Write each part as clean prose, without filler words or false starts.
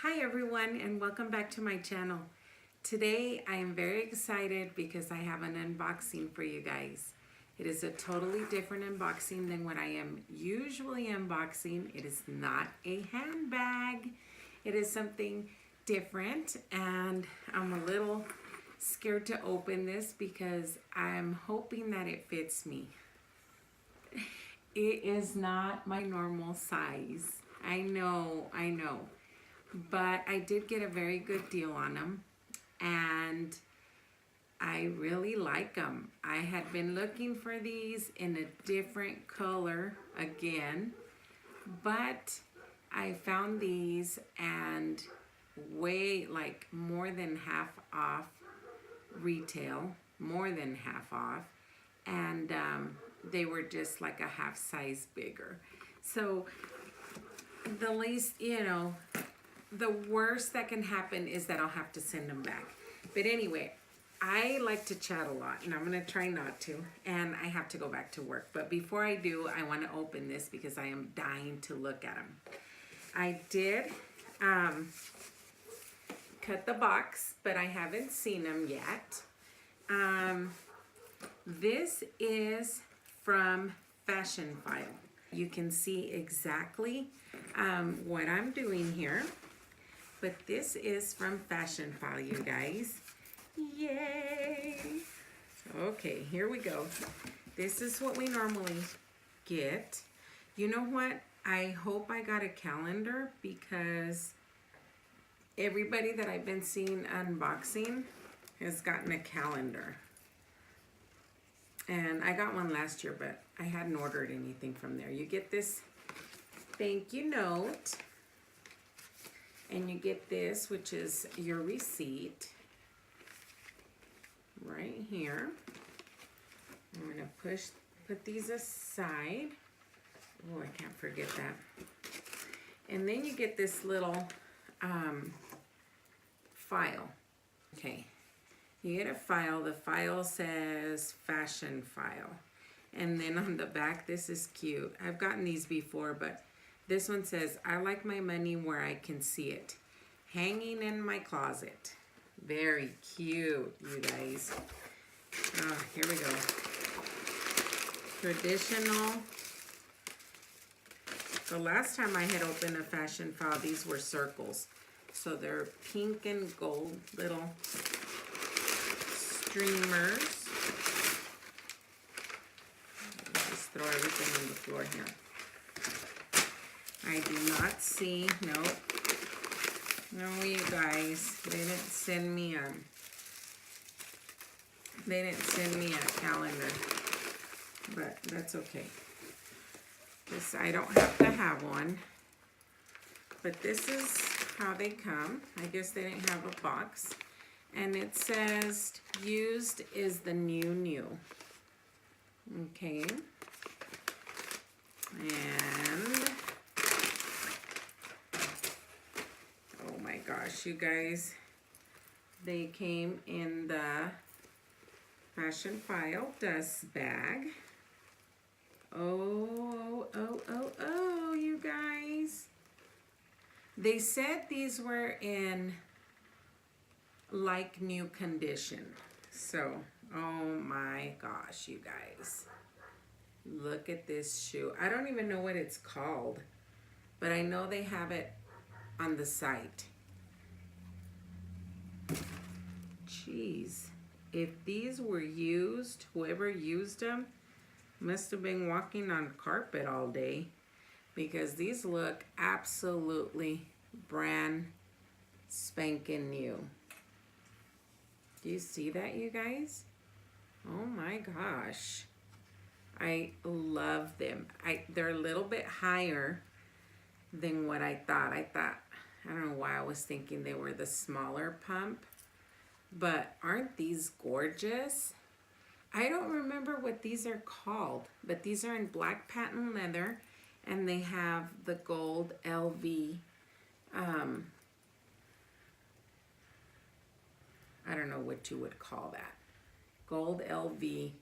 Hi everyone and welcome back to my channel. Today I am very excited because I have an unboxing for you guys. It is a totally different unboxing than what I am usually unboxing. It is not a handbag. It is something different and I'm a little scared to open this because I'm hoping that it fits me. It is not my normal size. I know. But I did get a very good deal on them and I really like them. I had been looking for these in a different color again, but I found these and way like more than half off retail, more than half off, and they were just like a half size bigger. So the least, the worst that can happen is that I'll have to send them back. But anyway, I like to chat a lot and I'm gonna try not to, and I have to go back to work. But before I do, I wanna open this because I am dying to look at them. I did cut the box, but I haven't seen them yet. This is from Fashionphile. You can see exactly what I'm doing here. But this is from Fashionphile, you guys. Yay! Okay, here we go. This is what we normally get. You know what? I hope I got a calendar because everybody that I've been seeing unboxing has gotten a calendar. And I got one last year, but I hadn't ordered anything from there. You get this thank you note. And you get this, which is your receipt right here. I'm gonna put these aside. Oh, I can't forget that. And then you get this little file. Okay, you get a file. The file says Fashionphile. And then on the back, this is cute. I've gotten these before, but this one says, I like my money where I can see it. Hanging in my closet. Very cute, you guys. Oh, here we go. Traditional. The last time I had opened a Fashionphile, these were circles. So they're pink and gold little streamers. Just throw everything on the floor here. I do not see, nope. No, you guys, they didn't send me a calendar, but that's okay. This, I don't have to have one, but this is how they come. I guess they didn't have a box, and it says, used is the new. Okay, and gosh, you guys, they came in the Fashionphile dust bag. Oh, you guys. They said these were in like new condition. So, oh my gosh, you guys. Look at this shoe. I don't even know what it's called, but I know they have it on the site. Jeez, if these were used, whoever used them must have been walking on carpet all day because these look absolutely brand spanking new. Do you see that, you guys? Oh my gosh. I love them. They're a little bit higher than what I thought. I don't know why I was thinking they were the smaller pump. But aren't these gorgeous? I don't remember what these are called, but these are in black patent leather and they have the gold LV, I don't know what you would call that. Gold LV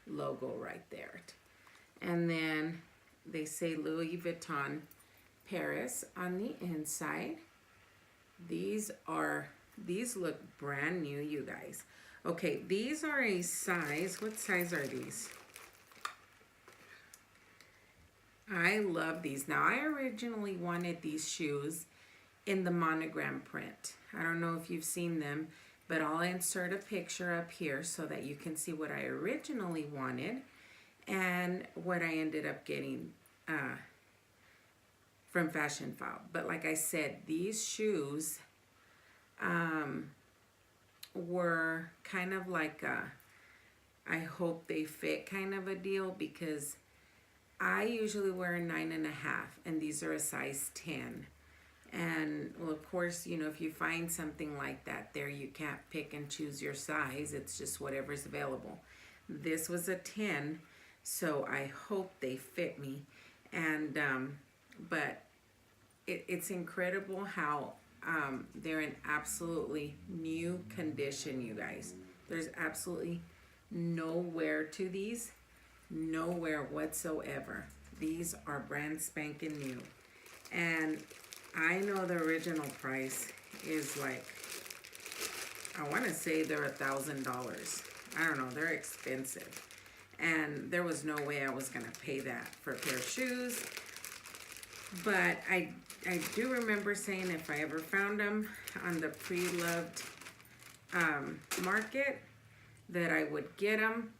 logo right there. And then they say Louis Vuitton Paris on the inside. these look brand new, you guys. Okay, these are a size, what size are these? I love these. Now, I originally wanted these shoes in the monogram print. I don't know if you've seen them, but I'll insert a picture up here so that you can see what I originally wanted and what I ended up getting from Fashionphile. But like I said, these shoes were kind of like I hope they fit kind of a deal, because I usually wear a 9.5 and these are a size 10. And well, of course, you know, if you find something like that there, you can't pick and choose your size. It's just whatever's available. This was a 10, so I hope they fit me. And but it's incredible how they're in absolutely new condition, you guys. There's absolutely no wear to these, nowhere whatsoever. These are brand spanking new. And I know the original price is like, I want to say they're $1,000. I don't know, they're expensive. And there was no way I was going to pay that for a pair of shoes. But I do remember saying if I ever found them on the pre-loved market, that I would get them.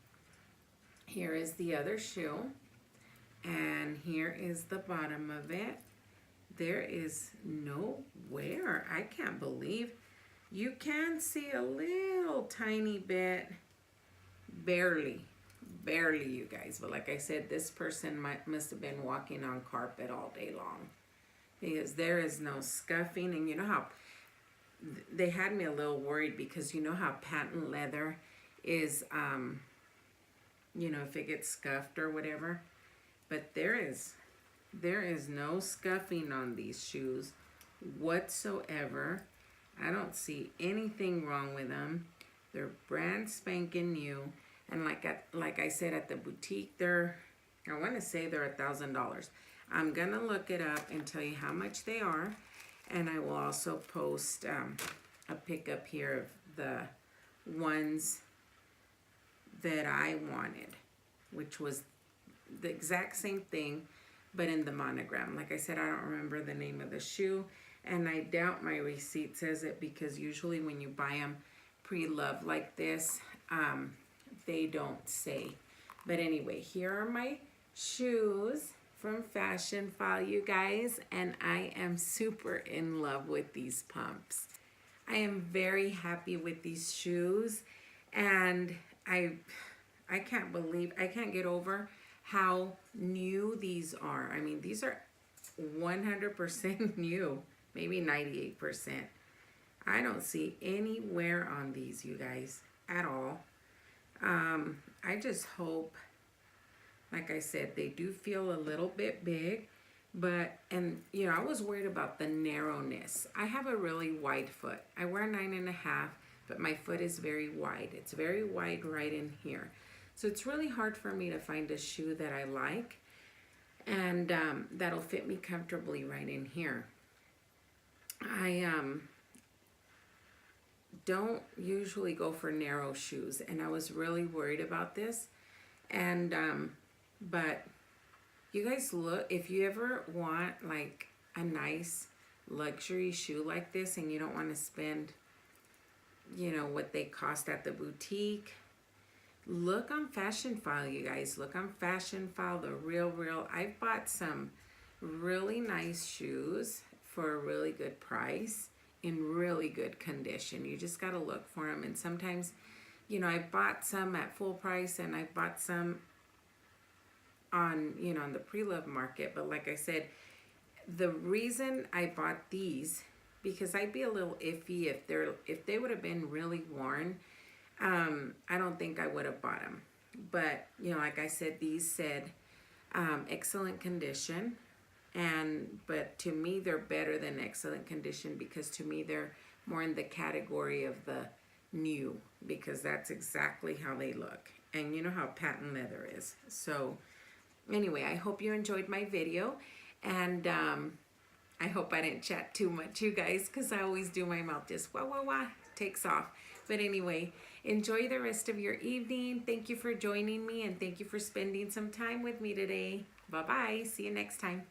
Here is the other shoe. And here is the bottom of it. There is no wear. I can't believe. You can see a little tiny bit, barely, you guys. But like I said, this person must have been walking on carpet all day long, because there is no scuffing. And you know how they had me a little worried, because you know how patent leather is, you know, if it gets scuffed or whatever. But there is no scuffing on these shoes whatsoever. I don't see anything wrong with them. They're brand spanking new. And like I said, at the boutique, I want to say they're $1,000. I'm going to look it up and tell you how much they are. And I will also post a pic up here of the ones that I wanted, which was the exact same thing, but in the monogram. Like I said, I don't remember the name of the shoe, and I doubt my receipt says it, because usually when you buy them pre-loved like this, they don't say. But anyway, here are my shoes from Fashionphile, you guys, and I am super in love with these pumps. I am very happy with these shoes, and I can't get over how new these are. I mean, these are 100% new, maybe 98%. I don't see any wear on these, you guys, at all. I just hope, like I said, they do feel a little bit big, but, and you know, I was worried about the narrowness. I have a really wide foot. I wear 9.5, but my foot is very wide. It's very wide right in here. So it's really hard for me to find a shoe that I like and that'll fit me comfortably right in here. I don't usually go for narrow shoes, and I was really worried about this. And but you guys, look, if you ever want like a nice luxury shoe like this and you don't want to spend, you know, what they cost at the boutique, look on Fashionphile, you guys. Look on Fashionphile, the real. I've bought some really nice shoes for a really good price in really good condition. You just got to look for them. And sometimes, you know, I bought some at full price, and I bought some on, you know, on the pre-love market. But like I said, the reason I bought these, because I'd be a little iffy if they would have been really worn. I don't think I would have bought them. But, you know, like I said, these said excellent condition. But to me, they're better than excellent condition, because to me, they're more in the category of the new, because that's exactly how they look. And you know how patent leather is. So anyway, I hope you enjoyed my video. And I hope I didn't chat too much, you guys, because I always do. My mouth just wah, wah, wah, takes off. But anyway, enjoy the rest of your evening. Thank you for joining me, and thank you for spending some time with me today. Bye-bye. See you next time.